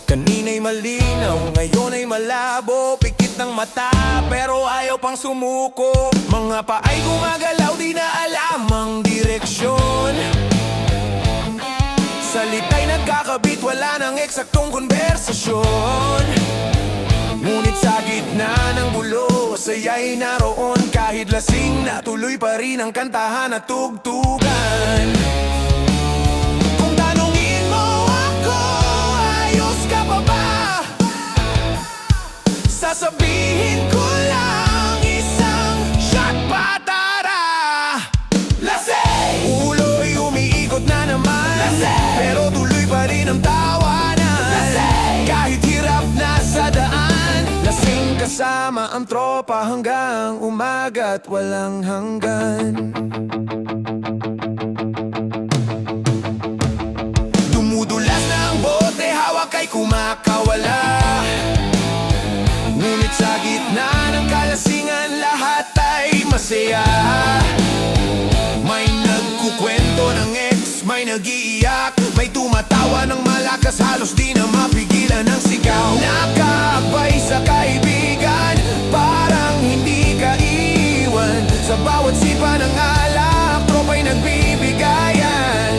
Kanina'y malinaw, ngayon ay malabo, pikit ng mata, pero ayaw pang sumuko. Mga paay gumagalaw, di na alam ang direksyon. Salita'y nagkakabit, wala nang eksaktong konversasyon. Ngunit sa gitna ng gulo, saya'y naroon. Kahit lasing na, tuloy pa rin ang kantahan at tugtugan. Kung tanungin mo ako, ayos ka pa ba? Sasabihin ko lang, isang shot pa, tara. Lasing! Ulo'y umiikot na naman, lasing! Pero tuloy pa rin ang tawanan, lasing! Kahit hirap na sa daan, lasing kasama ang tropa hanggang umaga't walang hanggan. Dumudulas na ang bote, hawak ay kumakawala. Ngunit sa gitna ng kalasingan, lahat ay masaya. May nagkukwento ng ex, may nag-iiyak, may tumatawa ng malakas, halos di na mapigilan ang sigaw. Nakabay sa kaibigan, parang hindi ka iwan. Sa bawat sipa ng alak, tropa'y nagbibigayan.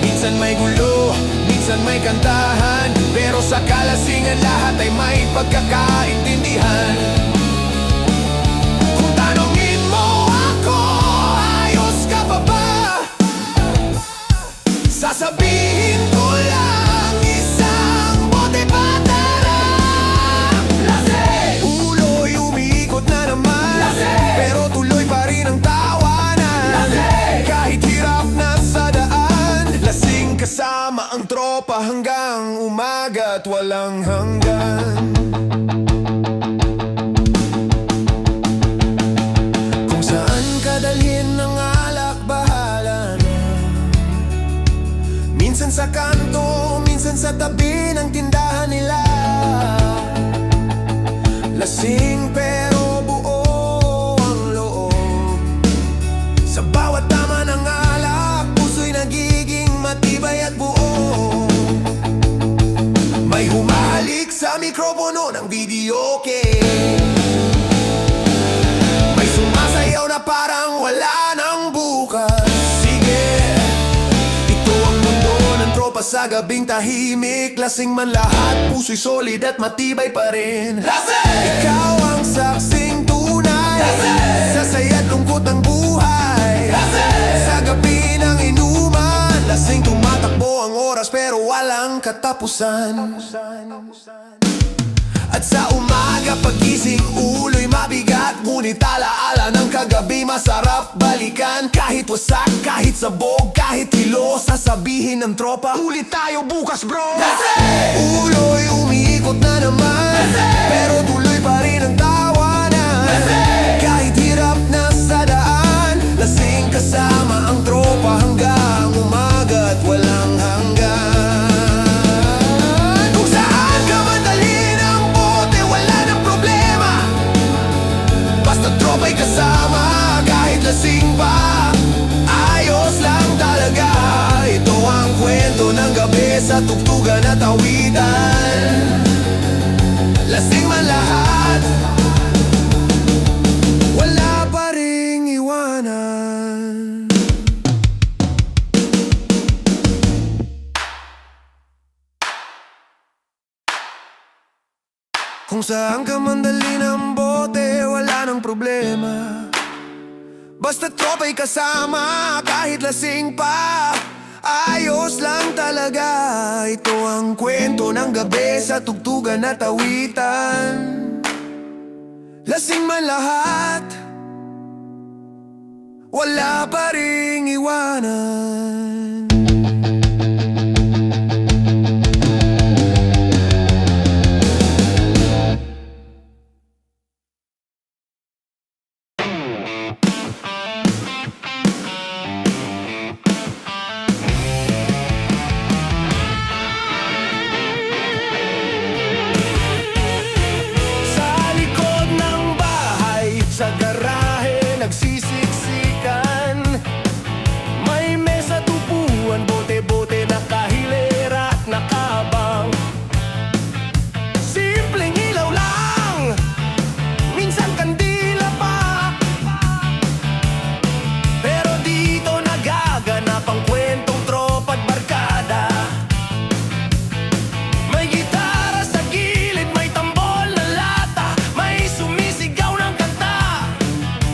Minsan may gulo, minsan may kantahan, pero sa kalasingan lahat ay may pagkakaintindihan. Kung tanongin mo ako, ayos ka pa ba? Sasabihin ko lang, isang bote pa, tara. Lasing! Ulo'y umiikot na naman, lasing! Pero tuloy pa rin ang tawanan, lasing! Kahit hirap na sa daan, lasing kasama tropa hanggang umaga at walang hanggan. Kung saan kadalhin ng alak, bahala na. Minsan sa kanto, minsan sa tabi ng tindahan nila. Lasing pero buo ang loob. Sa bawat tama ng alak, puso'y nagiging matibay at buo. May humahalik sa mikropono ng videoke. May sumasayaw na parang wala nang bukas. Sige, ito ang mundo ng tropa sa gabing tahimik. Lasing man lahat, puso'y solid at matibay pa rin. Ikaw ang saksing tunay sa saya't lungkot ng buhay. Sa gabi ng inuman, lasing tumatakbo ang oras pero walang katapusan. At sa umaga pagising, ulo'y mabigat. Ngunit alaala ng kagabi masarap balikan. Kahit wasak, kahit sabog, kahit hilo, sasabihin ng tropa, ulit tayo bukas bro. Ulo'y umiikot na naman, pero tuloy pa rin ang tawanan. Kahit hirap na sa daan, lasing kasama ang tropa hanggang umaga at walang hanggan. Kung saan ka man dalhin ang bote, wala nang problema. Basta tropa'y kasama, kahit lasing pa, ayos lang talaga. Ito ang kwento ng gabi sa tugtugan at awitan. Lasing man lahat, wala pa ring iwanan. Kung saan ka man dalhin ang bote, wala nang problema. Basta tropa'y kasama, kahit lasing pa, ayos lang talaga. Ito ang kwento ng gabi sa tugtugan at awitan. Lasing man lahat, wala pa ring iwanan. Sa garahe nagsisiksikan, may mesa tupuan, bote-bote nakahilera at nakabang. Simpleng ilaw lang, minsan kandila pa, pero dito nagaganap ang kwentong tropa't barkada. May gitara sa gilid, may tambol na lata, may sumisigaw ng kanta,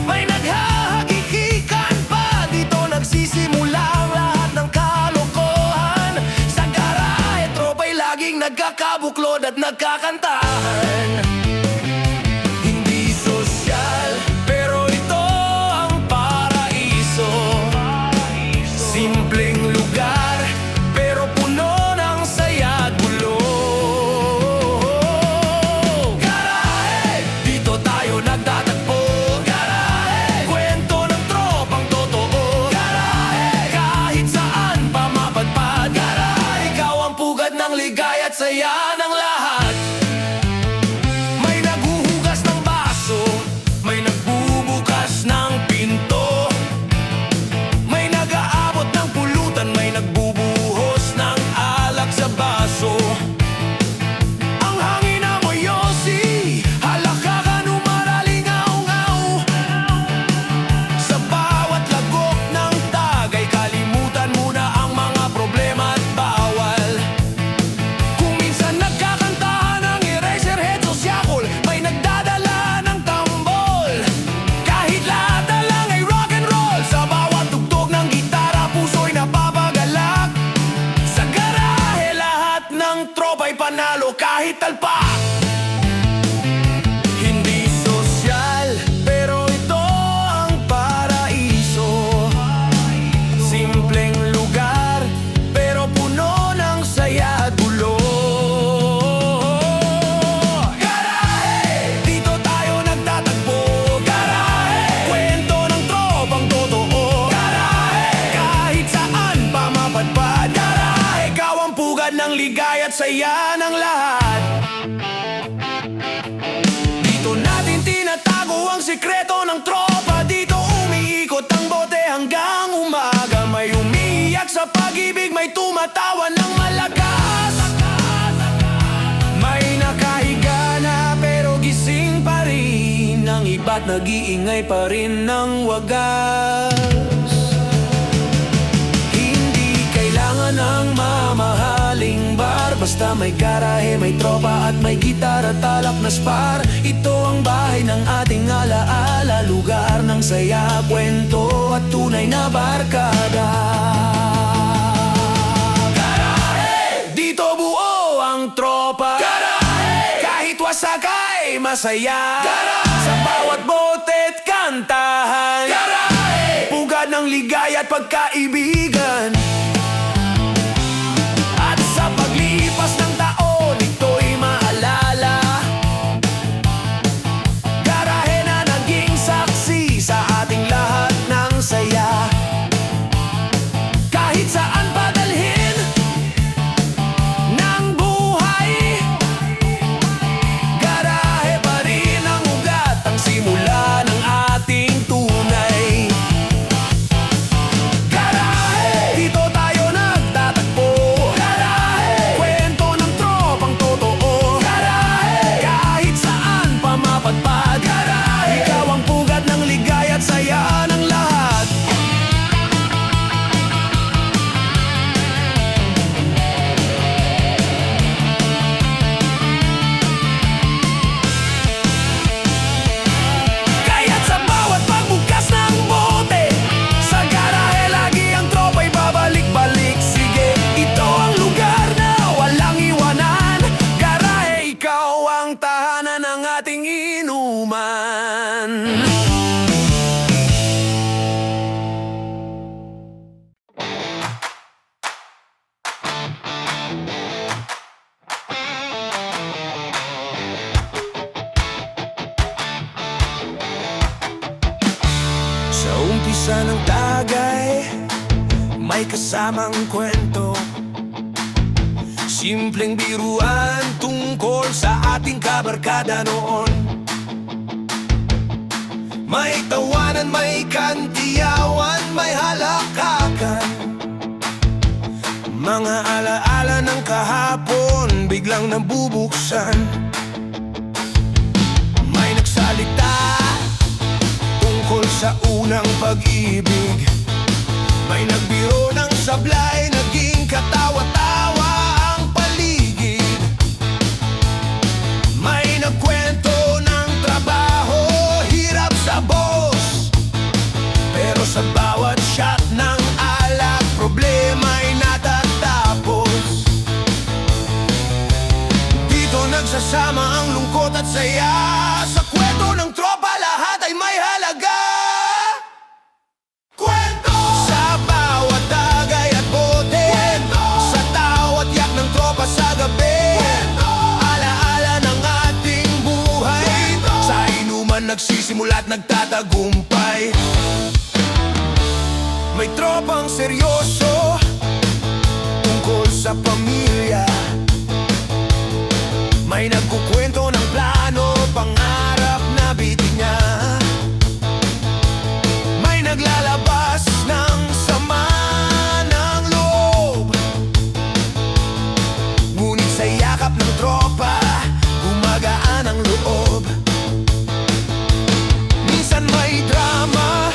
may naghahagikikan pa. Dito nagsisimula ang lahat ng kalokohan. Sa garahe, tropa'y laging nagkakabuklod at nagkakantahan. Hindi sosyal, pero ito ang paraiso. Simpleng lugar, pero puno ng saya at gulo. Garahe, dito tayo nagtatagpo. Garahe, kwento ng tropang totoo. Garahe, kahit saan pa mapadpad. Garahe, ikaw ang pugad ng ligaya at saya ng lahat. May naghuhugas ng baso, may nagbubukas ng pinto, may nag-aabot ng pulutan, may nagbubuhos ng alak sa baso. Ang hangin amoy yosi, halakakan umaralingaw-ngaw. Sa bawat lagok ng tagay, kalimutan mo na ang mga problema at bawal. Kung minsan nagkakantahan ng Eraserhead o Shackle, may nagdadala ng tambol. Kahit lahat na lang ay rock and roll, sa bawat tugtog ng gitara, puso'y napapagalak. Sa garahe, lahat ng tropa'y panalo kahit talpak. Hindi sosyal, pero ito ang paraiso. Simpleng lugar, pero puno ng saya ligaya at saya ng lahat. Dito natin tinatago ang sikreto ng tropa. Dito umiikot ang bote hanggang umaga. May umiiyak sa pag-ibig, may tumatawa ng malakas. May nakahiga na pero gising pa rin. Ang iba't nag-iingay pa rin ng wagas. Hindi kailangan ng mamahaling bar. Basta may garahe, may tropa at may gitara, talak na spar. Ito ang bahay ng ating alaala, lugar ng saya, kwento at tunay na barkada. Garahe! Dito buo ang tropa. Garahe! Kahit wasak ay masaya. Garahe! Sa bawat bote't kantahan. Garahe! Pugad ng ligaya at pagkaibigan. At sa paglipas ng taon, ito'y maalala. Garahe na naging saksi sa ating lahat ng saya. Kahit saan padalhin ng buhay, garahe pa rin ang ugat, ang simula ng ating tunay. Garahe, dito tayo nagtatagpo. Garahe, kwento ng tropang totoo. Garahe, kahit saan pa mapadpad. Garahe, ikaw ang pugad ng ligaya at saya ng lahat. Kaya't sa bawat pagbukas ng bote, sa garahe lagi ang tropa'y babalik-balik. Sige, ito ang lugar na walang iwanan. Garahe, ikaw ang tahanan ng ating inuman. Sa umpisa ng tagay, may kasamang kwento. Simpleng biruan tungkol sa ating kabarkada noon. May tawanan, may kantiyawan, may halakakan. Mga alaala ng kahapon biglang nabubuksan. May nagsalita tungkol sa unang pag-ibig. May nagbiro ng sablay, naging katawa-tawa ang paligid. May nagkwento ng trabaho, hirap sa boss. Pero sa bawat shot ng alak, problema'y natatapos. Dito nagsasama ang lungkot at saya. Sa kwento ng tropa, lahat ay may halaga. Kwento! Sa bawat tagay at bote. Kwento! Sa tawat yak ng tropa sa gabi. Kwento! Alaala ng ating buhay. Kwento! Sa inuman nagsisimula at nagtatagumpay. May tropang seryoso tungkol sa pamilya. May nagkukwento ng plano, pangarap na bitin niya. May naglalabas ng sama ng loob. Ngunit sa yakap ng tropa, gumagaan ang loob. Minsan may drama,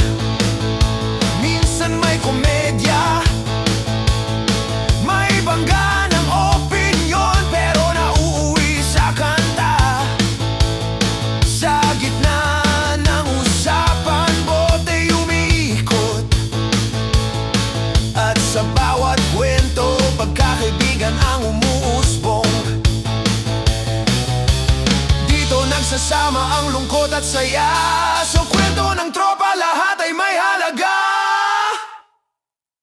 minsan may komedya. May bangga ng opinyon, pero nauuwi sa kanta. Sa gitna ng usapan, bote umiikot. At sa bawat kwento, pagkakaibigan ang umuusbong. Dito nagsasama ang lungkot at saya. Sa kwento ng tropa, lahat ay may halaga.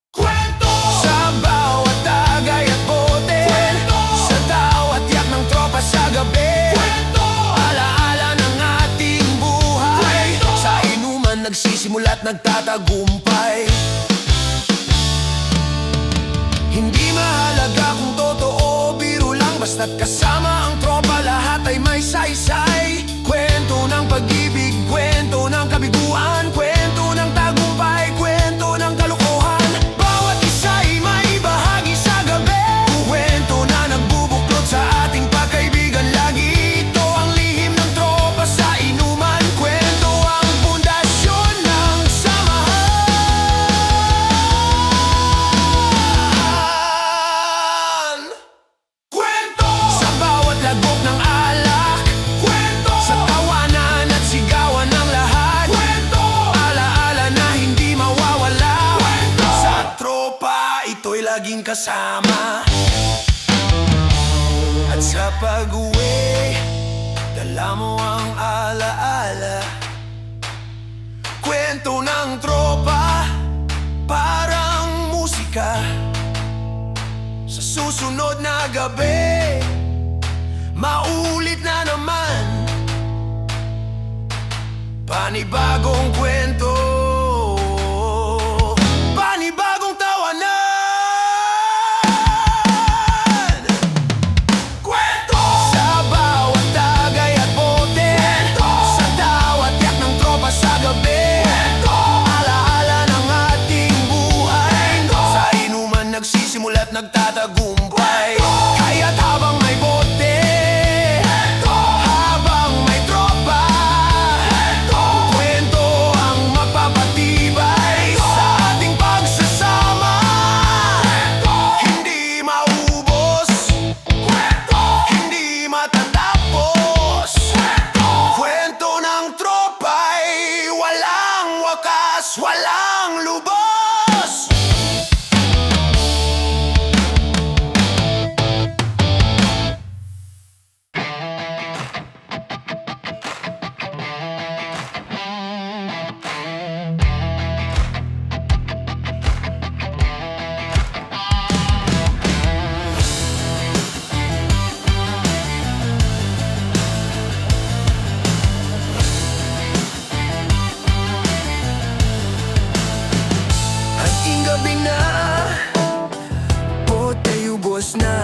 Kwento! Sa bawat tagay at bote. Kwento! Sa tawat yak ng tropa sa gabi. Kwento! Alaala ng ating buhay. Kwento! Sa inuman nagsisimula at nagtatagumpay. Hindi mahalaga kung totoo Kasama ang tropa, lahat ay may saysay. Kwento ng pag-ibig, kwento ng kabiguan, kwento ng tagumpay, kwento ng kalokohan. Bawat isa'y may bahagi sa gabi, kwento na nagbubuklod sa ating pagkaibigan lagi. Ito ang lihim ng tropa sa inuman, kwento ang pundasyon ng samahan. Kwento sa bawat lagok ng alak, kwento sa tawanan at sigawan ng lahat, kwento alaala na hindi mawawala, kwento sa tropa ito'y laging kasama. At sa pag-uwi, dala mo ang alaala. Kwento ng tropa, parang musika. Sa susunod na gabi, maulit na naman. Panibagong kwento, panibagong tawanan. Kwento sa bawat tagay at bote, sa bawat yak ng tropa sa gabi, alaala ng ating buhay. Sa inuman nagsisimula't nagtatagumpay. Kaya't habang may bote, habang may tropa, kwento ang magpapatibay sa ating pagsasama. Hindi maubos, hindi matatapos. Kwento ng tropa'y walang wakas, walang lubos. Ating gabi na, bote ubos na.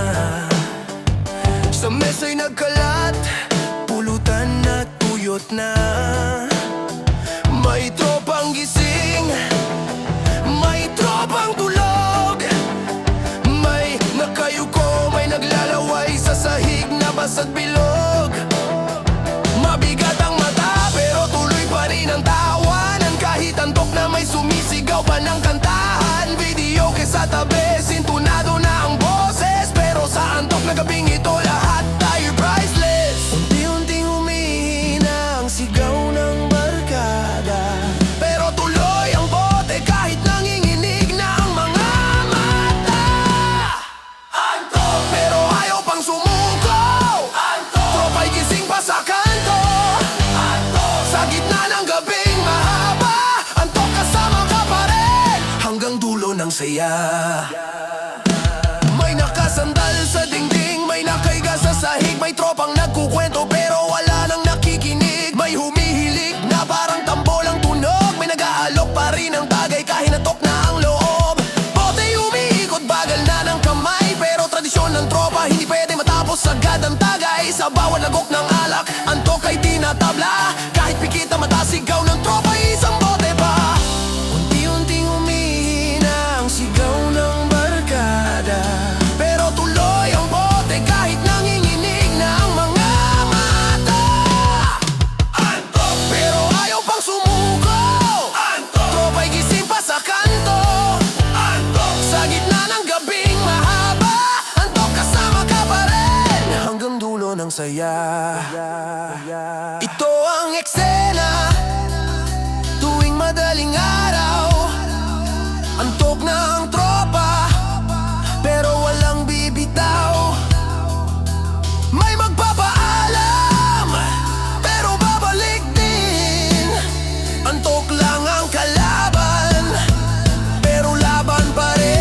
Sa mesa'y nagkalat, pulutan at tuyot na. May tropang gising, may tropang tulog, may nakayuko, may naglalaway sa sahig na basa't bilog. Mabigat ang mata pero tuloy pa rin ang tawanan. Kahit antok na may sumisigaw pa ng kantahan. Video sa tabi, sintunado na ang boses. Pero sa antok na gabing ito lahat tayo priceless. Unti-unting humihina ang sigaw ng barkada, pero tuloy ang bote kahit nanginginig na ang mga mata. Antok pero ayaw pang sumuko, tropa'y gising pa sa kanto. Sa gitna ng gabing mahaba, antok kasama ka pa rin hanggang dulo ng saya. May nakasandal sa dingding, may nakaiga sa sahig, may tropang nagkukwento pero wala nang nakikinig. May humihilig na parang tambol ang tunog, may nag-aalok pa rin ang tagay kahit natok na ang loob. Bote umiikot, bagal na ng kamay, pero tradisyon ng tropa hindi pwede matapos agad ang tagay. Sa bawat lagok ng alak, antok ay tinatabla. Kahit pikit ang mata, sigaw ng tropa, isang bote pa. Unti-unting humihina ang sigaw ng barkada, pero tuloy ang bote kahit nanginginig na ang mga mata. Antok pero ayaw pang sumuko, tropa'y gising pa sa kanto. Sa gitna ng gabing mahaba, antok kasama ka pa rin hanggang dulo ng saya. Ito ang eksena tuwing madaling araw. Antok na ang tropa pero walang bibitaw. May magpapaalam pero babalik din. Antok lang ang kalaban pero laban pa rin.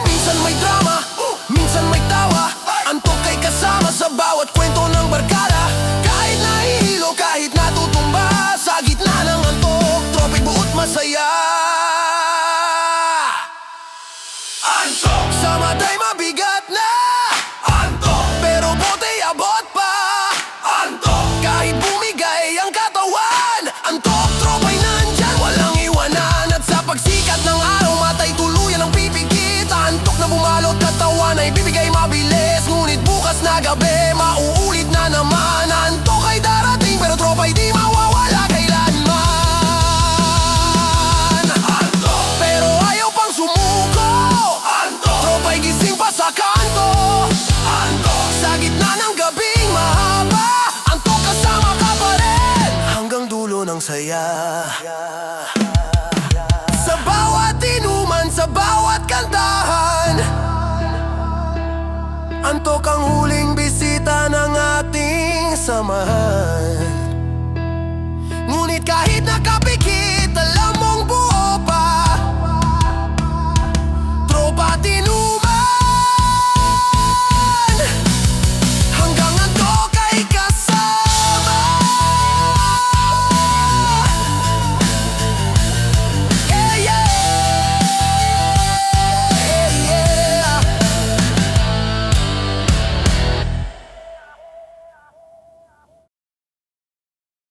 Minsan may drama, minsan may tawa. Antok ay kasama sa bawat kwento ng barkada. Kahit na bumalot katawan ay bibigay mabilis Ngunit bukas na gabi, mauulit na naman Antok ay darating pero tropa'y di mawawala kailanman Antok! Pero ayaw pang sumuko Antok! Tropa'y gising pa sa kanto Antok! Sa gitna ng gabing mahaba Antok kasama ka pa rin Hanggang dulo ng saya Sa bawat inuman, sa bawat kantahan Antok ang huling bisita ng ating samahan Ngunit kahit nakapagod